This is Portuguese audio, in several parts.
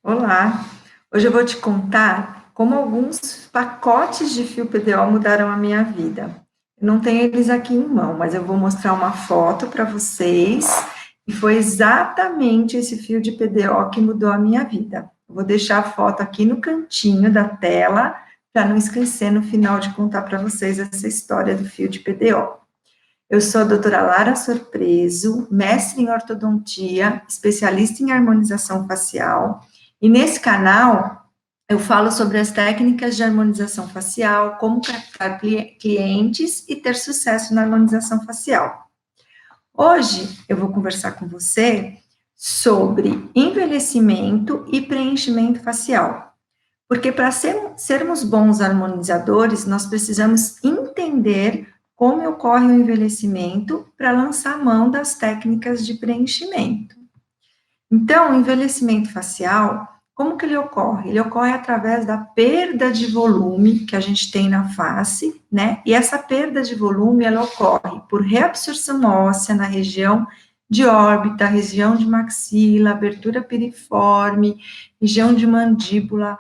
Olá, hoje eu vou te contar como alguns pacotes de fio PDO mudaram a minha vida. Eu não tenho eles aqui em mão, mas eu vou mostrar uma foto para vocês e foi exatamente esse fio de PDO que mudou a minha vida. Eu vou deixar a foto aqui no cantinho da tela para não esquecer no final de contar para vocês essa história do fio de PDO. Eu sou a doutora Lara Sorpreso, mestre em ortodontia, especialista em harmonização facial, e nesse canal eu falo sobre as técnicas de harmonização facial, como captar clientes e ter sucesso na harmonização facial. Hoje eu vou conversar com você sobre envelhecimento e preenchimento facial. Porque para sermos bons harmonizadores, nós precisamos entender como ocorre o envelhecimento para lançar mão das técnicas de preenchimento. Então, o envelhecimento facial, como que ele ocorre? Ele ocorre através da perda de volume que a gente tem na face, né? E essa perda de volume, ela ocorre por reabsorção óssea na região de órbita, região de maxila, abertura piriforme, região de mandíbula,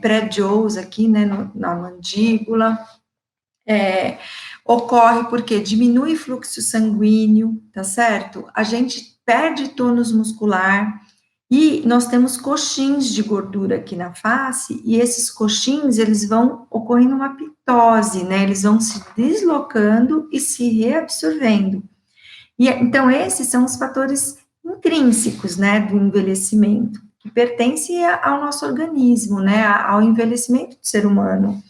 pré-jaws aqui, né, na mandíbula, ocorre porque diminui fluxo sanguíneo, tá certo? A gente perde tônus muscular e nós temos coxins de gordura aqui na face e esses coxins, eles vão ocorrendo uma pitose, né? Eles vão se deslocando e se reabsorvendo. E então esses são os fatores intrínsecos, né, do envelhecimento, que pertencem ao nosso organismo, né, ao envelhecimento do ser humano.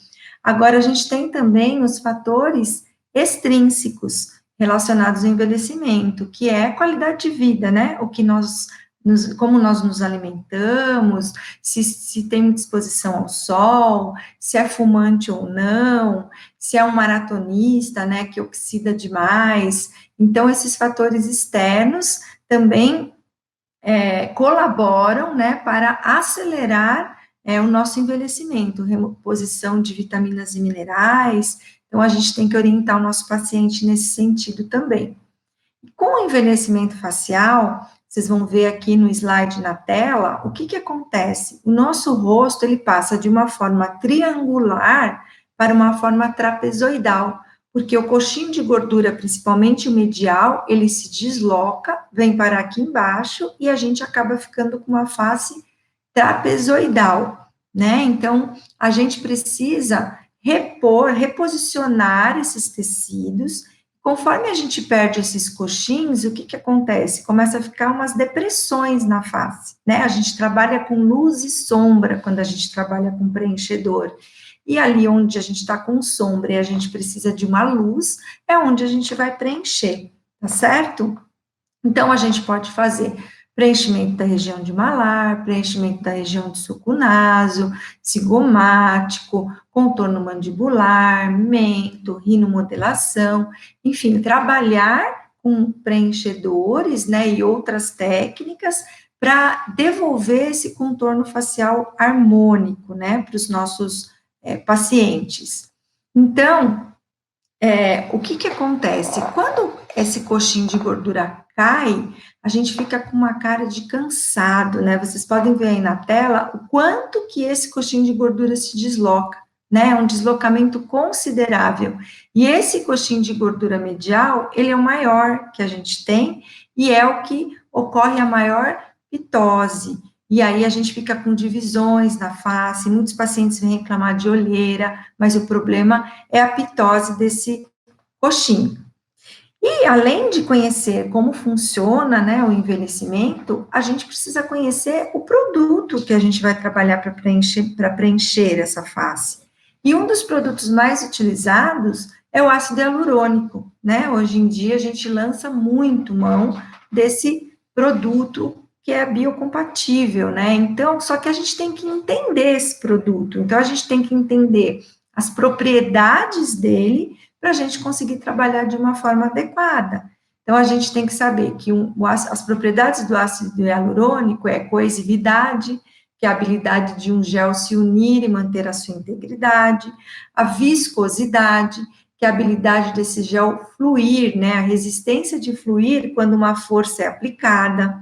Agora, a gente tem também os fatores extrínsecos relacionados ao envelhecimento, que é a qualidade de vida, né? O que como nós nos alimentamos, se tem exposição ao sol, se é fumante ou não, se é um maratonista, né, que oxida demais. Então, esses fatores externos também colaboram, né, para acelerar o nosso envelhecimento, reposição de vitaminas e minerais. Então, a gente tem que orientar o nosso paciente nesse sentido também. Com o envelhecimento facial, vocês vão ver aqui no slide na tela, o que acontece? O nosso rosto, ele passa de uma forma triangular para uma forma trapezoidal, porque o coxinho de gordura, principalmente o medial, ele se desloca, vem para aqui embaixo, e a gente acaba ficando com uma face trapezoidal, né? Então, a gente precisa reposicionar esses tecidos. Conforme a gente perde esses coxins, o que acontece? Começa a ficar umas depressões na face, né? A gente trabalha com luz e sombra quando a gente trabalha com preenchedor. E ali onde a gente está com sombra e a gente precisa de uma luz, é onde a gente vai preencher, tá certo? Então, a gente pode fazer preenchimento da região de malar, preenchimento da região de sucunaso, cigomático, contorno mandibular, mento, rinomodelação, enfim, trabalhar com preenchedores, né, e outras técnicas para devolver esse contorno facial harmônico, né, para os nossos pacientes. Então, o que acontece? Quando esse coxinho de gordura cai, a gente fica com uma cara de cansado, né? Vocês podem ver aí na tela o quanto que esse coxinho de gordura se desloca, né? É um deslocamento considerável. E esse coxinho de gordura medial, ele é o maior que a gente tem e é o que ocorre a maior pitose. E aí a gente fica com divisões na face, muitos pacientes vêm reclamar de olheira, mas o problema é a pitose desse coxinho. E além de conhecer como funciona, né, o envelhecimento, a gente precisa conhecer o produto que a gente vai trabalhar para preencher essa face. E um dos produtos mais utilizados é o ácido hialurônico, né? Hoje em dia a gente lança muito mão desse produto que é biocompatível, né? Então, só que a gente tem que entender esse produto. Então, a gente tem que entender as propriedades dele para a gente conseguir trabalhar de uma forma adequada. Então, a gente tem que saber que as propriedades do ácido hialurônico é coesividade, que é a habilidade de um gel se unir e manter a sua integridade, a viscosidade, que é a habilidade desse gel fluir, né, a resistência de fluir quando uma força é aplicada,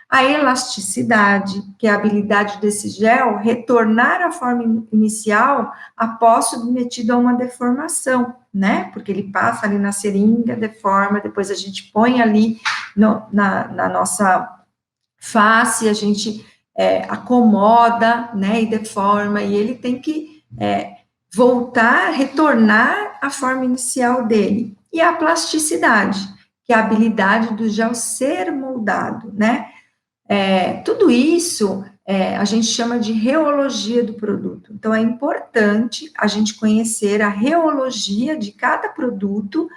A elasticidade, que é a habilidade desse gel retornar à forma inicial após submetido a uma deformação, né? Porque ele passa ali na seringa, deforma, depois a gente põe ali na nossa face, a gente acomoda, né, e deforma, e ele tem que voltar, retornar à forma inicial dele. E a plasticidade, que é a habilidade do gel ser moldado, né? Tudo isso a gente chama de reologia do produto. Então, é importante a gente conhecer a reologia de cada produto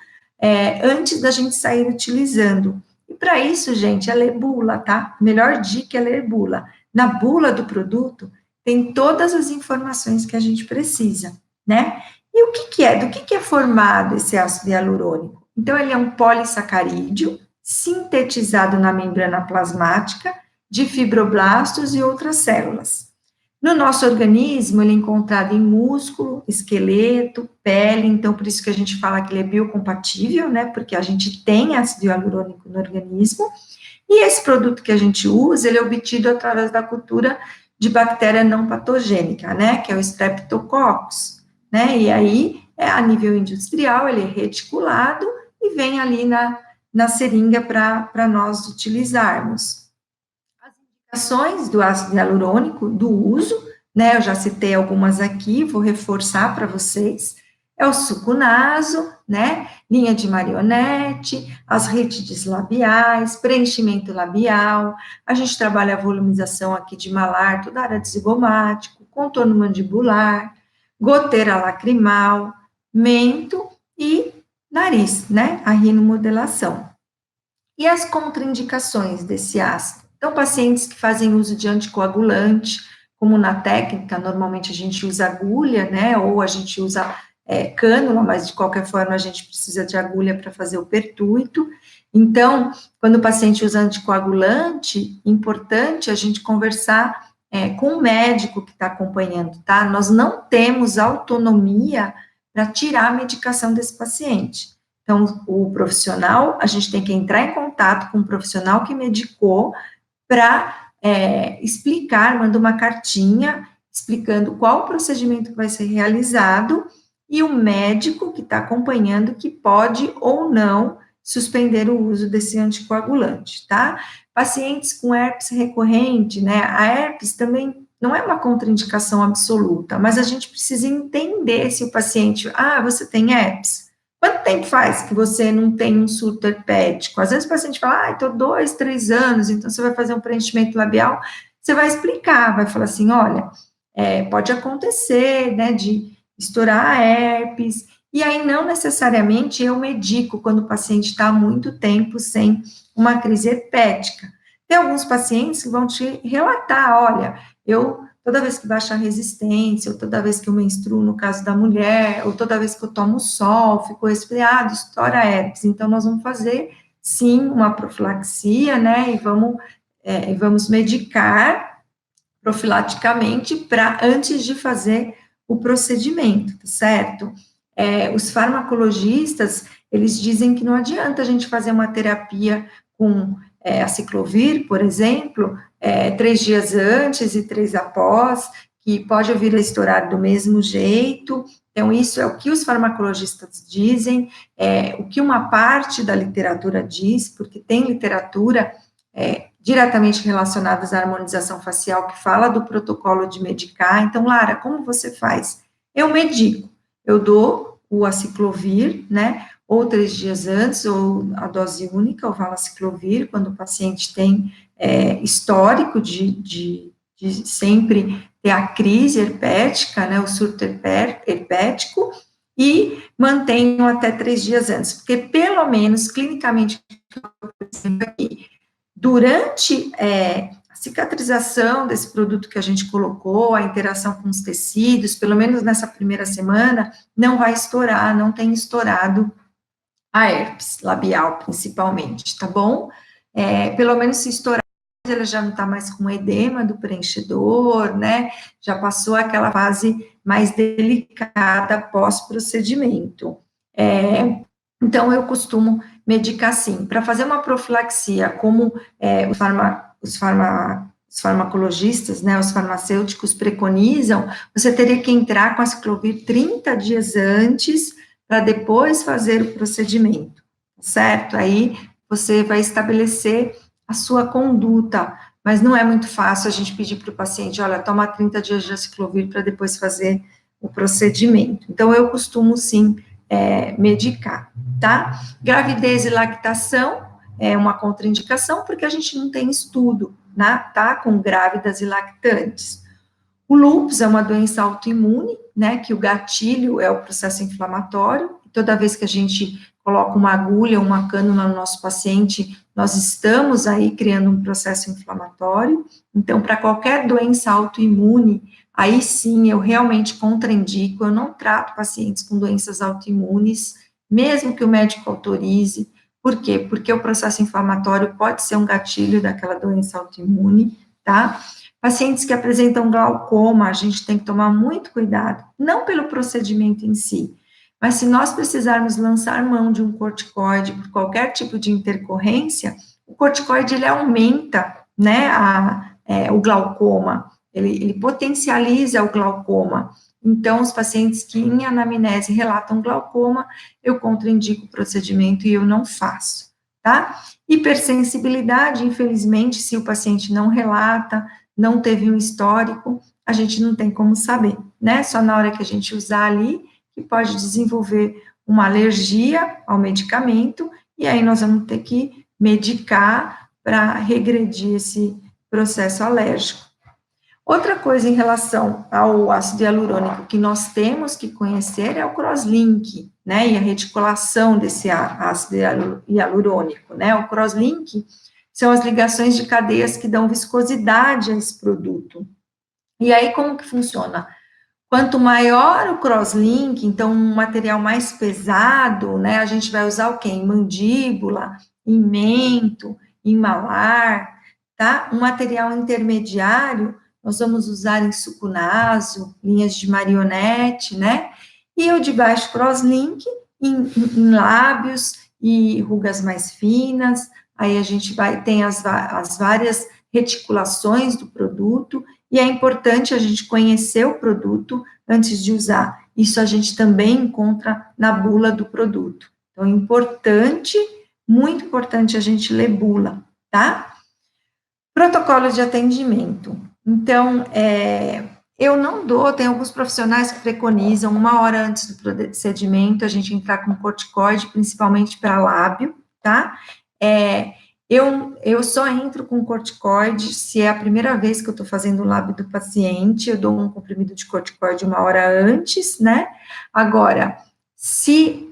antes da gente sair utilizando. E para isso, gente, é ler bula, tá? A melhor dica é ler bula. Na bula do produto, tem todas as informações que a gente precisa, né? E o que que é? Do que é formado esse ácido hialurônico? Então, ele é um polissacarídeo sintetizado na membrana plasmática de fibroblastos e outras células. No nosso organismo, ele é encontrado em músculo, esqueleto, pele, então por isso que a gente fala que ele é biocompatível, né, porque a gente tem ácido hialurônico no organismo, e esse produto que a gente usa, ele é obtido através da cultura de bactéria não patogênica, né, que é o Streptococcus, né, e aí, a nível industrial, ele é reticulado e vem ali na seringa para nós utilizarmos. Ações do ácido hialurônico, do uso, né, eu já citei algumas aqui, vou reforçar para vocês, é o suco naso, né, linha de marionete, as retídeis labiais, preenchimento labial, a gente trabalha a volumização aqui de malar, toda a área de zigomático, contorno mandibular, goteira lacrimal, mento e nariz, né, a rinomodelação. E as contraindicações desse ácido? Então, pacientes que fazem uso de anticoagulante, como na técnica, normalmente a gente usa agulha, né, ou a gente usa cânula, mas de qualquer forma a gente precisa de agulha para fazer o pertuito. Então, quando o paciente usa anticoagulante, importante a gente conversar com o médico que está acompanhando, tá? Nós não temos autonomia para tirar a medicação desse paciente. Então, o profissional, a gente tem que entrar em contato com o profissional que medicou para explicar, manda uma cartinha explicando qual o procedimento que vai ser realizado e o médico que está acompanhando que pode ou não suspender o uso desse anticoagulante, tá? Pacientes com herpes recorrente, né? A herpes também não é uma contraindicação absoluta, mas a gente precisa entender se o paciente, você tem herpes? Quanto tempo faz que você não tem um surto herpético? Às vezes o paciente fala, estou 2, 3 anos, então você vai fazer um preenchimento labial, você vai explicar, vai falar assim, olha, pode acontecer, né, de estourar a herpes, e aí não necessariamente eu medico quando o paciente está há muito tempo sem uma crise herpética. Tem alguns pacientes que vão te relatar, olha, toda vez que baixa a resistência, ou toda vez que eu menstruo, no caso da mulher, ou toda vez que eu tomo sol, fico resfriado, estoura a herpes. Então, nós vamos fazer, sim, uma profilaxia, né, e vamos medicar profilaticamente antes de fazer o procedimento, tá certo? Os farmacologistas, eles dizem que não adianta a gente fazer uma terapia com aciclovir, por exemplo, 3 dias antes e 3 após, que pode vir a estourar do mesmo jeito. Então, isso é o que os farmacologistas dizem, o que uma parte da literatura diz, porque tem literatura diretamente relacionada à harmonização facial que fala do protocolo de medicar. Então, Lara, como você faz? Eu medico, eu dou o aciclovir, né, ou 3 dias antes, ou a dose única, o valaciclovir, quando o paciente tem histórico de sempre ter a crise herpética, né, o surto herpético, e mantenham até 3 dias antes, porque pelo menos, clinicamente, durante a cicatrização desse produto que a gente colocou, a interação com os tecidos, pelo menos nessa primeira semana, não vai estourar, não tem estourado a herpes labial, principalmente, tá bom? Pelo menos se estourar, ela já não tá mais com edema do preenchedor, né? Já passou aquela fase mais delicada pós-procedimento. Então, eu costumo medicar sim. Para fazer uma profilaxia, como os os farmacologistas, né, os farmacêuticos preconizam, você teria que entrar com a ciclovir 30 dias antes, para depois fazer o procedimento, certo? Aí você vai estabelecer a sua conduta, mas não é muito fácil a gente pedir para o paciente, olha, toma 30 dias de aciclovir para depois fazer o procedimento. Então, eu costumo, sim, medicar, tá? Gravidez e lactação é uma contraindicação, porque a gente não tem estudo, né, tá, com grávidas e lactantes. O lúpus é uma doença autoimune, né, que o gatilho é o processo inflamatório, toda vez que a gente coloca uma agulha, uma cânula no nosso paciente, nós estamos aí criando um processo inflamatório, então, para qualquer doença autoimune, aí sim, eu realmente contraindico, eu não trato pacientes com doenças autoimunes, mesmo que o médico autorize. Por quê? Porque o processo inflamatório pode ser um gatilho daquela doença autoimune, tá? Pacientes que apresentam glaucoma, a gente tem que tomar muito cuidado, não pelo procedimento em si, mas se nós precisarmos lançar mão de um corticoide por qualquer tipo de intercorrência, o corticoide, ele aumenta, né, o glaucoma, ele potencializa o glaucoma. Então, os pacientes que em anamnese relatam glaucoma, eu contraindico o procedimento e eu não faço, tá? Hipersensibilidade, infelizmente, se o paciente não relata, não teve um histórico, a gente não tem como saber, né? Só na hora que a gente usar ali, que pode desenvolver uma alergia ao medicamento, e aí nós vamos ter que medicar para regredir esse processo alérgico. Outra coisa em relação ao ácido hialurônico que nós temos que conhecer é o crosslink, né, e a reticulação desse ácido hialurônico, né, o crosslink são as ligações de cadeias que dão viscosidade a esse produto. E aí, como que funciona? Quanto maior o crosslink, então um material mais pesado, né, a gente vai usar o quê? Em mandíbula, em mento, em malar, tá? Um material intermediário, nós vamos usar em sucunaso, linhas de marionete, né? E o de baixo crosslink em lábios e rugas mais finas, aí a gente tem as várias reticulações do produto, e é importante a gente conhecer o produto antes de usar. Isso a gente também encontra na bula do produto. Então, é importante, muito importante a gente ler bula, tá? Protocolo de atendimento. Então, eu não dou, tem alguns profissionais que preconizam 1 hora antes do procedimento a gente entrar com corticoide, principalmente para lábio, tá? Eu só entro com corticoide se é a primeira vez que eu estou fazendo o lábio do paciente, eu dou um comprimido de corticoide 1 hora antes, né? Agora, se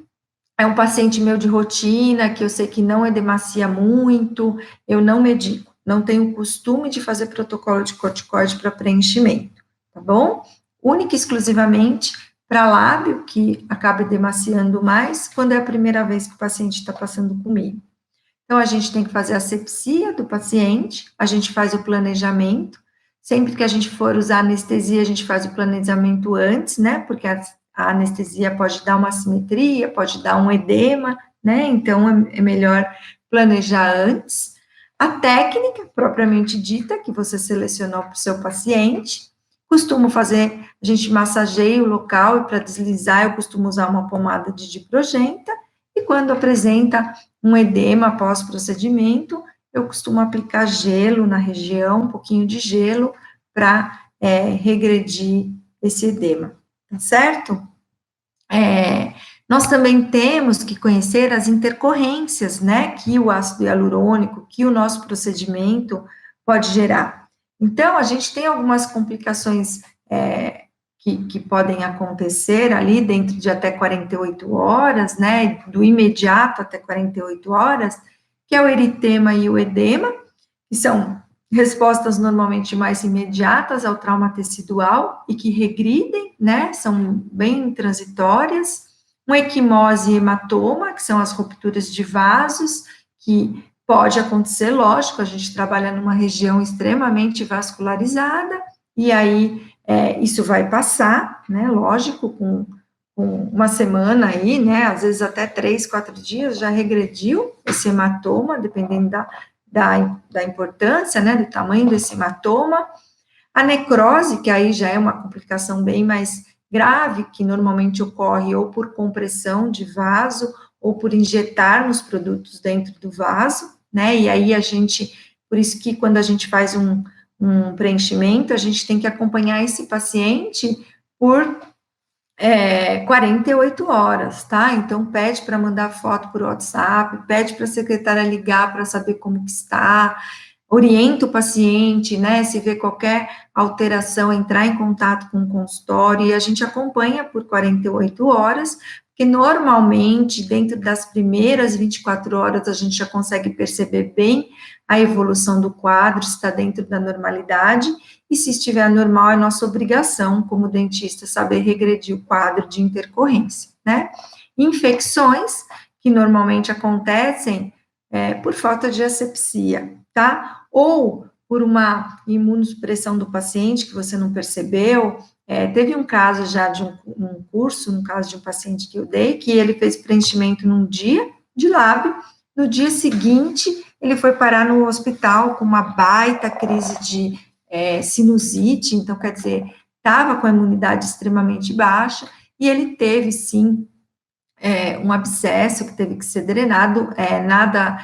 é um paciente meu de rotina, que eu sei que não edemacia muito, eu não medico, não tenho costume de fazer protocolo de corticoide para preenchimento, tá bom? Única e exclusivamente para lábio, que acaba edemaciando mais, quando é a primeira vez que o paciente está passando comigo. Então, a gente tem que fazer a asepsia do paciente, a gente faz o planejamento, sempre que a gente for usar anestesia, a gente faz o planejamento antes, né, porque a anestesia pode dar uma assimetria, pode dar um edema, né, então é melhor planejar antes. A técnica, propriamente dita, que você selecionou para o seu paciente, costumo fazer, a gente massageia o local, e para deslizar eu costumo usar uma pomada de diprogenta, e quando apresenta um edema após procedimento, eu costumo aplicar gelo na região, um pouquinho de gelo, para regredir esse edema, tá certo? Nós também temos que conhecer as intercorrências, né, que o ácido hialurônico, que o nosso procedimento pode gerar. Então, a gente tem algumas complicações que podem acontecer ali dentro de até 48 horas, né, do imediato até 48 horas, que é o eritema e o edema, que são respostas normalmente mais imediatas ao trauma tecidual e que regridem, né, são bem transitórias, uma equimose e hematoma, que são as rupturas de vasos, que pode acontecer, lógico, a gente trabalha numa região extremamente vascularizada, e aí isso vai passar, né, lógico, com 1 semana aí, né, às vezes até 3, 4 dias, já regrediu esse hematoma, dependendo da importância, né, do tamanho desse hematoma. A necrose, que aí já é uma complicação bem mais grave, que normalmente ocorre ou por compressão de vaso, ou por injetarmos produtos dentro do vaso, né, e aí por isso que quando a gente faz um preenchimento, a gente tem que acompanhar esse paciente por 48 horas, tá? Então, pede para mandar foto por WhatsApp, pede para a secretária ligar para saber como que está, orienta o paciente, né? Se vê qualquer alteração, entrar em contato com o consultório, e a gente acompanha por 48 horas, porque normalmente, dentro das primeiras 24 horas, a gente já consegue perceber bem a evolução do quadro, está dentro da normalidade, e se estiver anormal, é nossa obrigação, como dentista, saber regredir o quadro de intercorrência, né? Infecções, que normalmente acontecem por falta de asepsia, tá? Ou por uma imunossupressão do paciente, que você não percebeu. Teve um caso já de um curso, no caso de um paciente que eu dei, que ele fez preenchimento num dia de lábio, no dia seguinte, ele foi parar no hospital com uma baita crise de sinusite, então, quer dizer, estava com a imunidade extremamente baixa, e ele teve, sim, um abscesso que teve que ser drenado, nada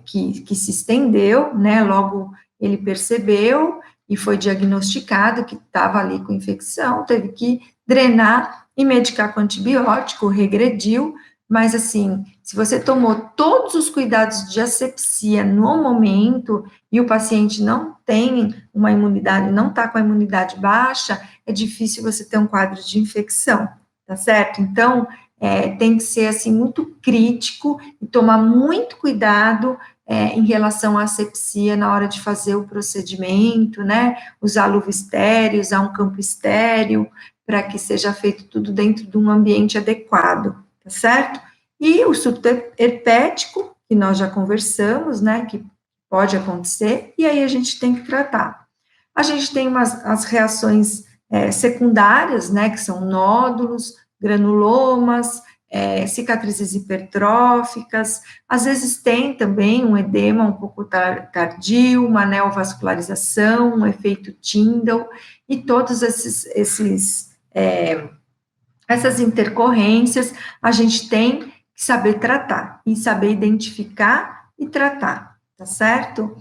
que se estendeu, né, logo ele percebeu e foi diagnosticado que estava ali com infecção, teve que drenar e medicar com antibiótico, regrediu, mas assim, se você tomou todos os cuidados de asepsia no momento e o paciente não tem uma imunidade, não está com a imunidade baixa, é difícil você ter um quadro de infecção, tá certo? Então, tem que ser, assim, muito crítico e tomar muito cuidado em relação à asepsia na hora de fazer o procedimento, né? Usar luva estéreo, usar um campo estéreo, para que seja feito tudo dentro de um ambiente adequado, tá certo? E o surto herpético, que nós já conversamos, né, que pode acontecer, e aí a gente tem que tratar. A gente tem as reações secundárias, né, que são nódulos, granulomas, cicatrizes hipertróficas, às vezes tem também um edema um pouco tardio, uma neovascularização, um efeito Tyndall, e todos essas intercorrências a gente tem que saber tratar, e saber identificar e tratar, tá certo?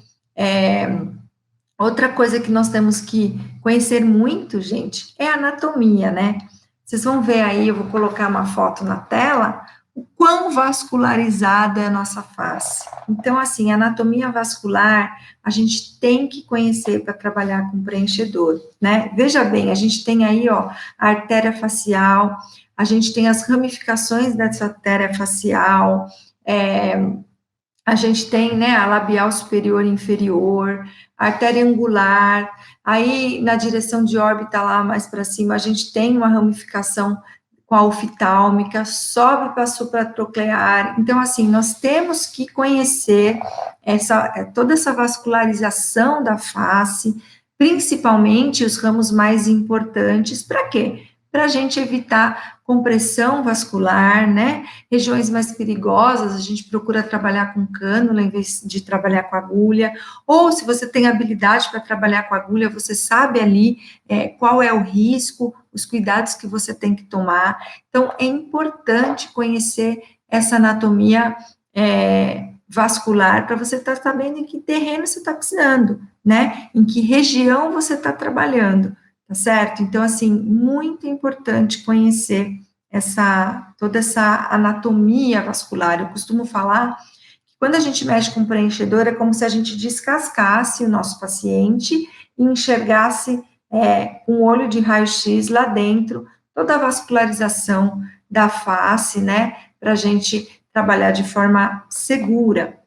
Outra coisa que nós temos que conhecer muito, gente, é a anatomia, né? Vocês vão ver aí, eu vou colocar uma foto na tela, o quão vascularizada é a nossa face. Então, assim, a anatomia vascular, a gente tem que conhecer para trabalhar com preenchedor, né? Veja bem, a gente tem aí, ó, a artéria facial, a gente tem as ramificações dessa artéria facial, a gente tem, né, a labial superior e inferior, a artéria angular, aí na direção de órbita lá mais para cima, a gente tem uma ramificação com a oftálmica, sobe para a supratroclear. Então, assim, nós temos que conhecer toda essa vascularização da face, principalmente os ramos mais importantes, para quê? Para a gente evitar compressão vascular, né? Regiões mais perigosas, a gente procura trabalhar com cânula em vez de trabalhar com agulha, ou se você tem habilidade para trabalhar com agulha, você sabe ali qual é o risco, os cuidados que você tem que tomar. Então, é importante conhecer essa anatomia vascular para você estar sabendo em que terreno você está pisando, né? Em que região você está trabalhando, tá certo? Então, assim, muito importante conhecer toda essa anatomia vascular. Eu costumo falar que quando a gente mexe com preenchedor, é como se a gente descascasse o nosso paciente e enxergasse com um olho de raio-x lá dentro, toda a vascularização da face, né, para a gente trabalhar de forma segura.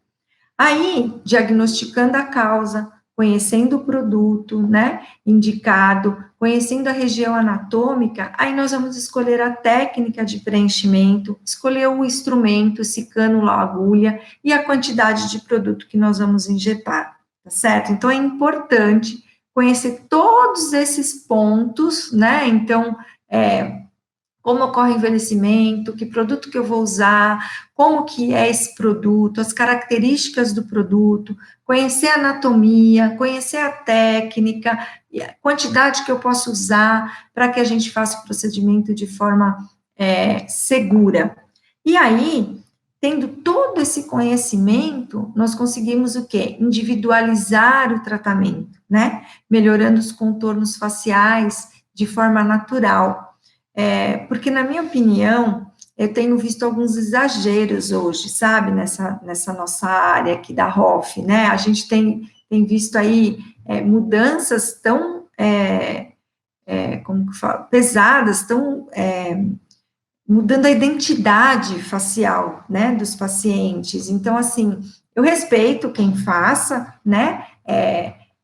Aí, diagnosticando a causa, conhecendo o produto, né, indicado, conhecendo a região anatômica, aí nós vamos escolher a técnica de preenchimento, escolher o instrumento, se cânula ou agulha, e a quantidade de produto que nós vamos injetar, tá certo? Então, é importante conhecer todos esses pontos, né, então, como ocorre o envelhecimento, que produto que eu vou usar, como que é esse produto, as características do produto, conhecer a anatomia, conhecer a técnica, e a quantidade que eu posso usar para que a gente faça o procedimento de forma segura. E aí, tendo todo esse conhecimento, nós conseguimos o quê? Individualizar o tratamento, né? Melhorando os contornos faciais de forma natural. Porque, na minha opinião, eu tenho visto alguns exageros hoje, sabe, nessa nossa área aqui da ROF, né? A gente tem visto aí mudanças tão, como que fala, pesadas, tão mudando a identidade facial, né, dos pacientes. Então, assim, eu respeito quem faça, né,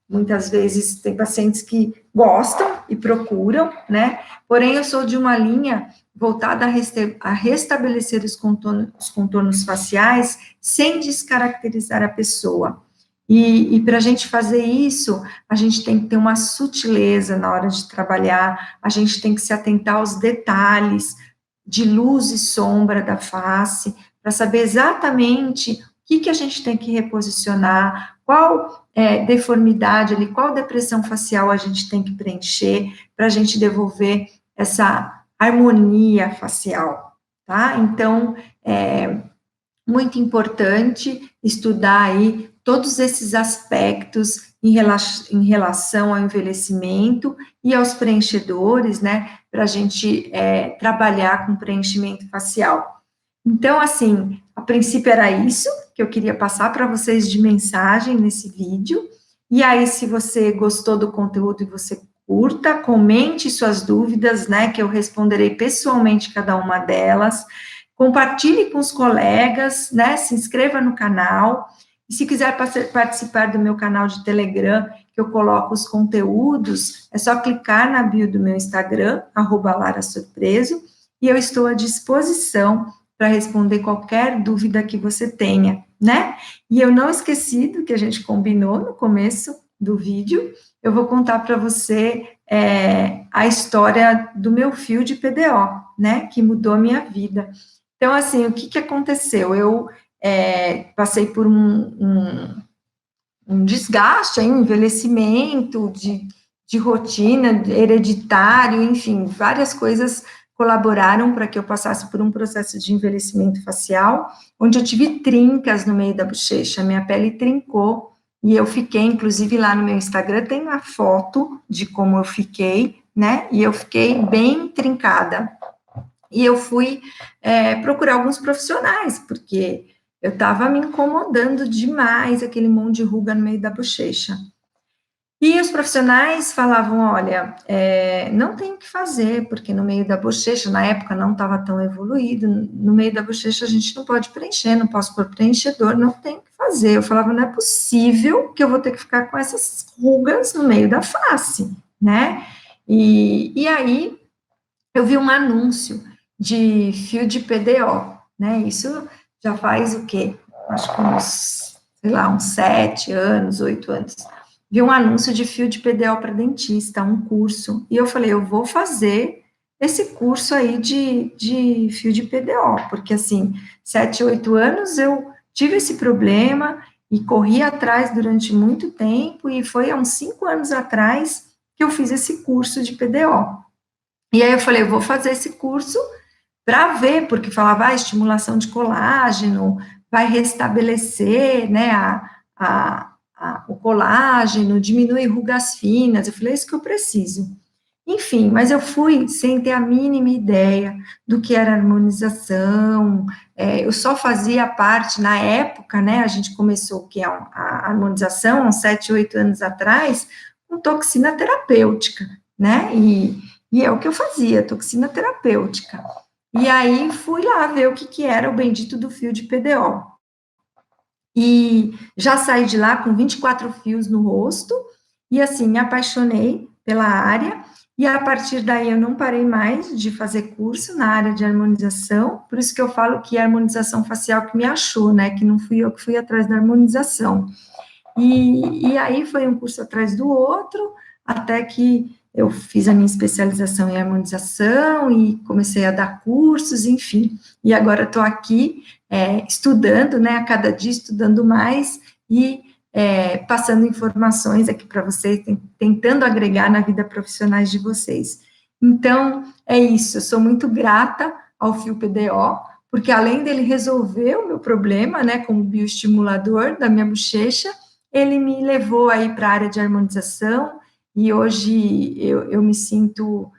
muitas vezes tem pacientes que gostam e procuram, né, porém eu sou de uma linha voltada a restabelecer os contornos faciais sem descaracterizar a pessoa. E para a gente fazer isso, a gente tem que ter uma sutileza na hora de trabalhar, a gente tem que se atentar aos detalhes, de luz e sombra da face, para saber exatamente o que a gente tem que reposicionar, qual deformidade ali, qual depressão facial a gente tem que preencher, para a gente devolver essa harmonia facial, tá? Então, muito importante estudar aí todos esses aspectos em relação ao envelhecimento e aos preenchedores, né, para a gente trabalhar com preenchimento facial. Então, assim, a princípio era isso que eu queria passar para vocês de mensagem nesse vídeo, e aí, se você gostou do conteúdo e você curta, comente suas dúvidas, né, que eu responderei pessoalmente cada uma delas, compartilhe com os colegas, né, se inscreva no canal, e se quiser participar do meu canal de Telegram, que eu coloco os conteúdos, é só clicar na bio do meu Instagram, @larasurpreso, e eu estou à disposição para responder qualquer dúvida que você tenha, né? E eu não esqueci do que a gente combinou no começo do vídeo, eu vou contar para você a história do meu fio de PDO, né, que mudou a minha vida. Então, assim, o que aconteceu? Eu passei por um desgaste, um envelhecimento de rotina, hereditário, enfim, várias coisas colaboraram para que eu passasse por um processo de envelhecimento facial, onde eu tive trincas no meio da bochecha, minha pele trincou, e eu fiquei, inclusive lá no meu Instagram, tem uma foto de como eu fiquei, né, e eu fiquei bem trincada. E eu fui procurar alguns profissionais, porque eu estava me incomodando demais, aquele monte de ruga no meio da bochecha. E os profissionais falavam, olha, não tem o que fazer, porque no meio da bochecha, na época não estava tão evoluído, no meio da bochecha a gente não pode preencher, não posso pôr preenchedor, não tem o que fazer. Eu falava, não é possível que eu vou ter que ficar com essas rugas no meio da face, né? E aí eu vi um anúncio de fio de PDO, né? Isso já faz o quê? Acho que uns, sei lá, uns 7 anos, 8 anos. Vi um anúncio de fio de PDO para dentista, um curso, e eu falei, eu vou fazer esse curso aí de fio de PDO, porque assim, 7, 8 anos eu tive esse problema e corri atrás durante muito tempo, e foi há uns 5 anos atrás que eu fiz esse curso de PDO. E aí eu falei, eu vou fazer esse curso para ver, porque falava, estimulação de colágeno, vai restabelecer, né, o colágeno, diminui rugas finas. Eu falei, é isso que eu preciso. Enfim, mas eu fui sem ter a mínima ideia do que era harmonização, eu só fazia parte, na época, né, a gente começou a harmonização, uns 7, 8 anos atrás, com toxina terapêutica, né, e é o que eu fazia, toxina terapêutica. E aí fui lá ver o que era o bendito do fio de PDO. E já saí de lá com 24 fios no rosto, e assim, me apaixonei pela área, e a partir daí eu não parei mais de fazer curso na área de harmonização, por isso que eu falo que é a harmonização facial que me achou, né, que não fui eu que fui atrás da harmonização. E aí foi um curso atrás do outro, até que eu fiz a minha especialização em harmonização e comecei a dar cursos, enfim, e agora estou aqui estudando, né, a cada dia estudando mais e passando informações aqui para vocês, tentando agregar na vida profissionais de vocês. Então, é isso, eu sou muito grata ao Fio PDO, porque além dele resolver o meu problema, né, como bioestimulador da minha bochecha, ele me levou aí para a área de harmonização, e hoje eu me sinto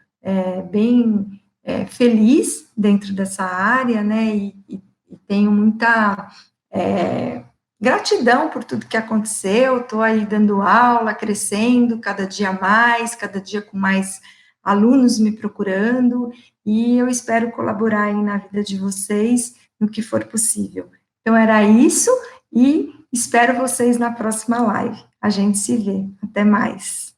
bem feliz dentro dessa área, né, e tenho muita gratidão por tudo que aconteceu, estou aí dando aula, crescendo cada dia mais, cada dia com mais alunos me procurando, e eu espero colaborar aí na vida de vocês no que for possível. Então, era isso, e espero vocês na próxima live. A gente se vê. Até mais.